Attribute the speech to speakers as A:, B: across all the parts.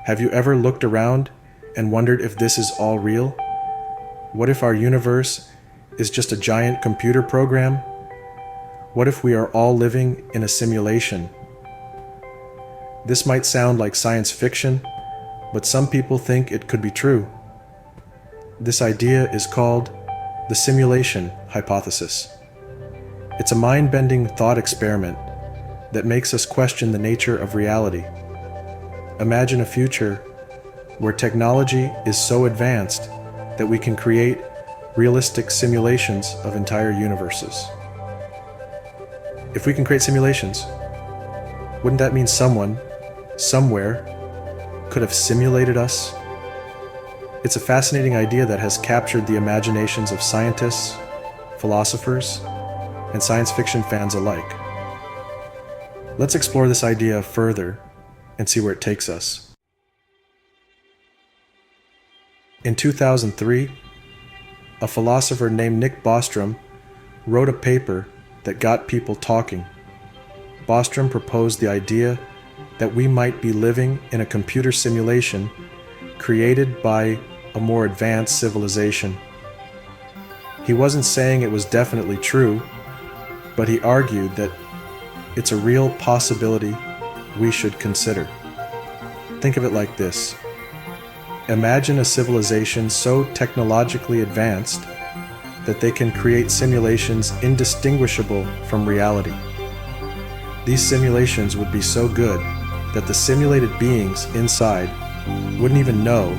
A: Have you ever looked around and wondered if this is all real? What if our universe is just a giant computer program? What if we are all living in a simulation? This might sound like science fiction, but some people think it could be true. This idea is called the simulation hypothesis. It's a mind-bending thought experiment that makes us question the nature of reality. Imagine a future where technology is so advanced that we can create realistic simulations of entire universes. If we can create simulations, wouldn't that mean someone, somewhere, could have simulated us? It's a fascinating idea that has captured the imaginations of scientists, philosophers, and science fiction fans alike. Let's explore this idea further and see where it takes us. In 2003, a philosopher named Nick Bostrom wrote a paper that got people talking. Bostrom proposed the idea that we might be living in a computer simulation created by a more advanced civilization. He wasn't saying it was definitely true, but he argued that it's a real possibility we should consider. Think of it like this. Imagine a civilization so technologically advanced that they can create simulations indistinguishable from reality. These simulations would be so good that the simulated beings inside wouldn't even know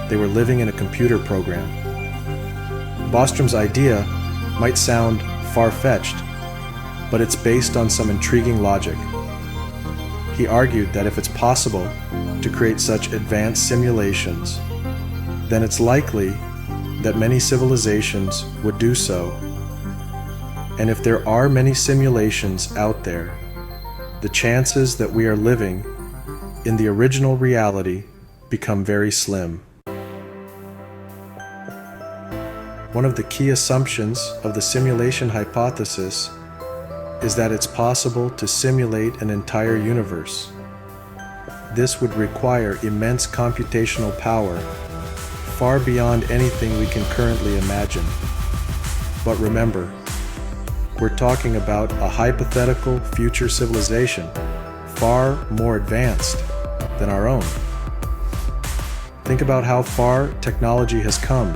A: they were living in a computer program. Bostrom's idea might sound far-fetched, but it's based on some intriguing logic. He argued that if it's possible to create such advanced simulations, then it's likely that many civilizations would do so. And if there are many simulations out there, the chances that we are living in the original reality become very slim. One of the key assumptions of the simulation hypothesis is that it's possible to simulate an entire universe. This would require immense computational power, far beyond anything we can currently imagine. But remember, we're talking about a hypothetical future civilization, far more advanced than our own. Think about how far technology has come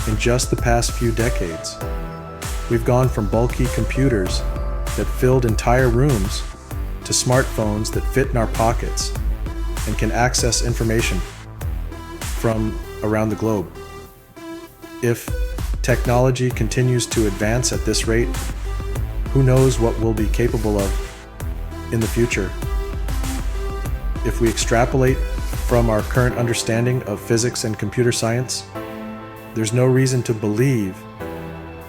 A: in just the past few decades. We've gone from bulky computers that filled entire rooms to smartphones that fit in our pockets and can access information from around the globe. If technology continues to advance at this rate, who knows what we'll be capable of in the future? If we extrapolate from our current understanding of physics and computer science, there's no reason to believe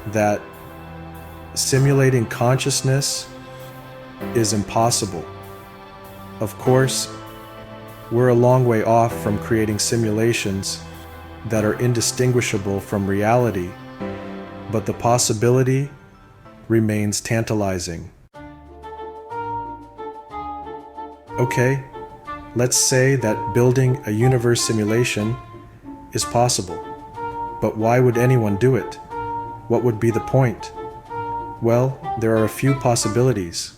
A: that simulating consciousness is impossible. Of course, we're a long way off from creating simulations that are indistinguishable from reality, but the possibility remains tantalizing. Okay, let's say that building a universe simulation is possible, but why would anyone do it? What would be the point? Well, there are a few possibilities.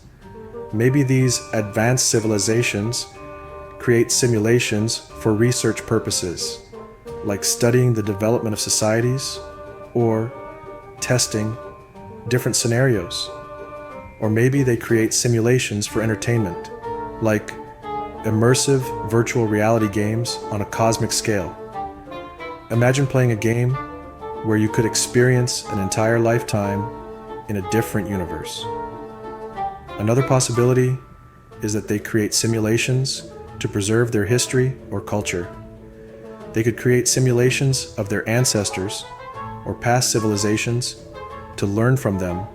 A: Maybe these advanced civilizations create simulations for research purposes, like studying the development of societies or testing different scenarios. Or maybe they create simulations for entertainment, like immersive virtual reality games on a cosmic scale. Imagine playing a game where you could experience an entire lifetime in a different universe. Another possibility is that they create simulations to preserve their history or culture. They could create simulations of their ancestors or past civilizations to learn from them,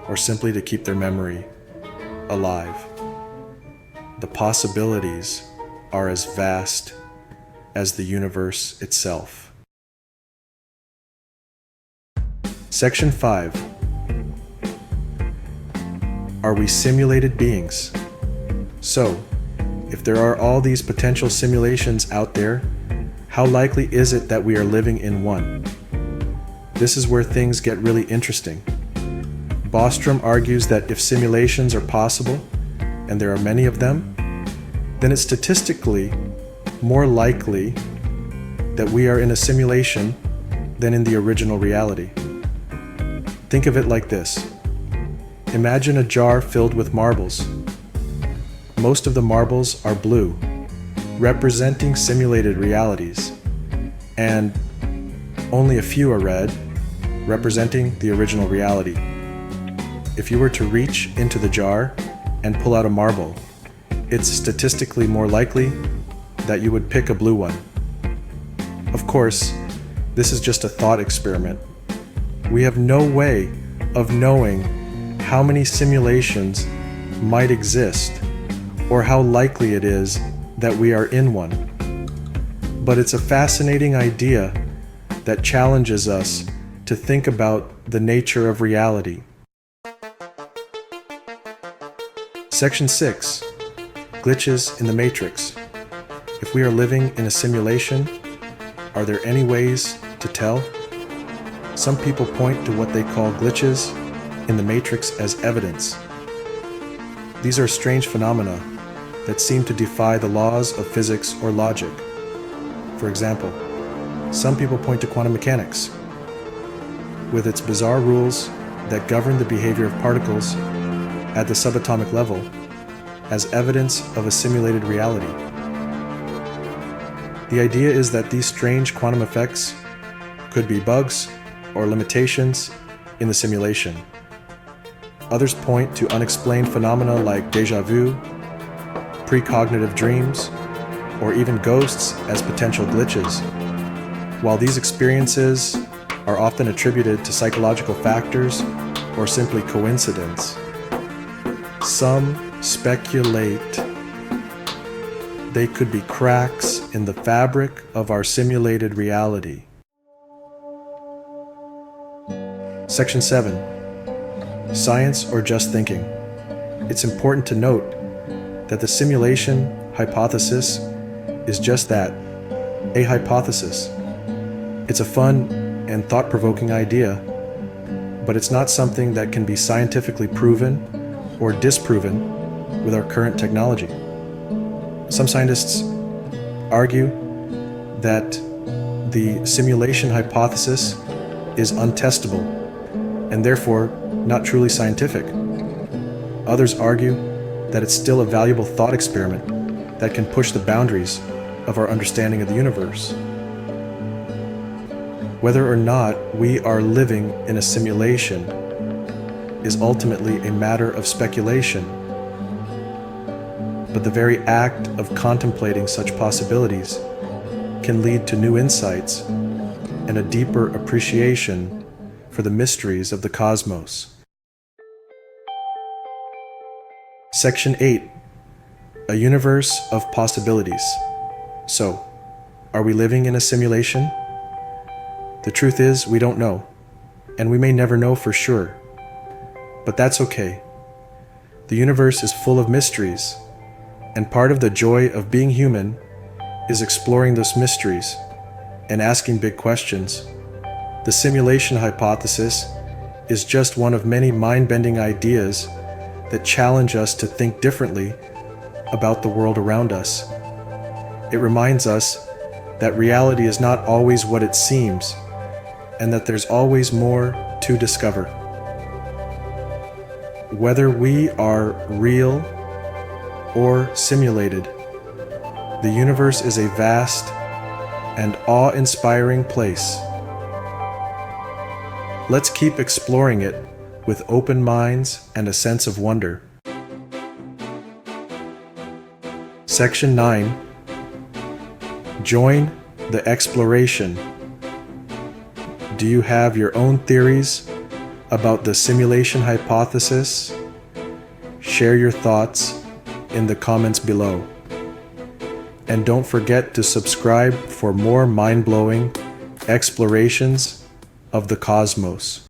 A: or simply to keep their memory alive. The possibilities are as vast as the universe itself. Section 5. Are we simulated beings? So, If there are all these potential simulations out there, how likely is it that we are living in one? This is where things get really interesting. Bostrom argues that if simulations are possible, and there are many of them, then it's statistically more likely that we are in a simulation than in the original reality. Think of it like this. Imagine a jar filled with marbles. Most of the marbles are blue, representing simulated realities, and only a few are red, representing the original reality. If you were to reach into the jar and pull out a marble, it's statistically more likely that you would pick a blue one. Of course, this is just a thought experiment. We have no way of knowing how many simulations might exist or how likely it is that we are in one. But it's a fascinating idea that challenges us to think about the nature of reality. Section 6. Glitches in the Matrix. If we are living in a simulation, are there any ways to tell? Some people point to what they call glitches in the Matrix as evidence. These are strange phenomena that seem to defy the laws of physics or logic. For example, some people point to quantum mechanics, with its bizarre rules that govern the behavior of particles at the subatomic level, as evidence of a simulated reality. The idea is that these strange quantum effects could be bugs or limitations in the simulation. Others point to unexplained phenomena like déjà vu, precognitive dreams, or even ghosts as potential glitches. While these experiences are often attributed to psychological factors or simply coincidence, some speculate they could be cracks in the fabric of our simulated reality. Section 7. Science or just thinking. It's important to note that the simulation hypothesis is just that, a hypothesis. It's a fun and thought-provoking idea, but it's not something that can be scientifically proven or disproven with our current technology. Some scientists argue that the simulation hypothesis is untestable and therefore not truly scientific. Others argue that it's still a valuable thought experiment that can push the boundaries of our understanding of the universe. Whether or not we are living in a simulation is ultimately a matter of speculation, but the very act of contemplating such possibilities can lead to new insights and a deeper appreciation for the mysteries of the cosmos. Section 8. A universe of possibilities. So, are we living in a simulation? The truth is, we don't know, and we may never know for sure. But that's okay. The universe is full of mysteries, and part of the joy of being human is exploring those mysteries and asking big questions. The simulation hypothesis is just one of many mind-bending ideas that challenge us to think differently about the world around us. It reminds us that reality is not always what it seems, and that there's always more to discover. Whether we are real or simulated, the universe is a vast and awe-inspiring place. Let's keep exploring it with open minds and a sense of wonder. Section 9. Join the exploration. Do you have your own theories about the simulation hypothesis? Share your thoughts in the comments below. And don't forget to subscribe for more mind-blowing explorations of the cosmos.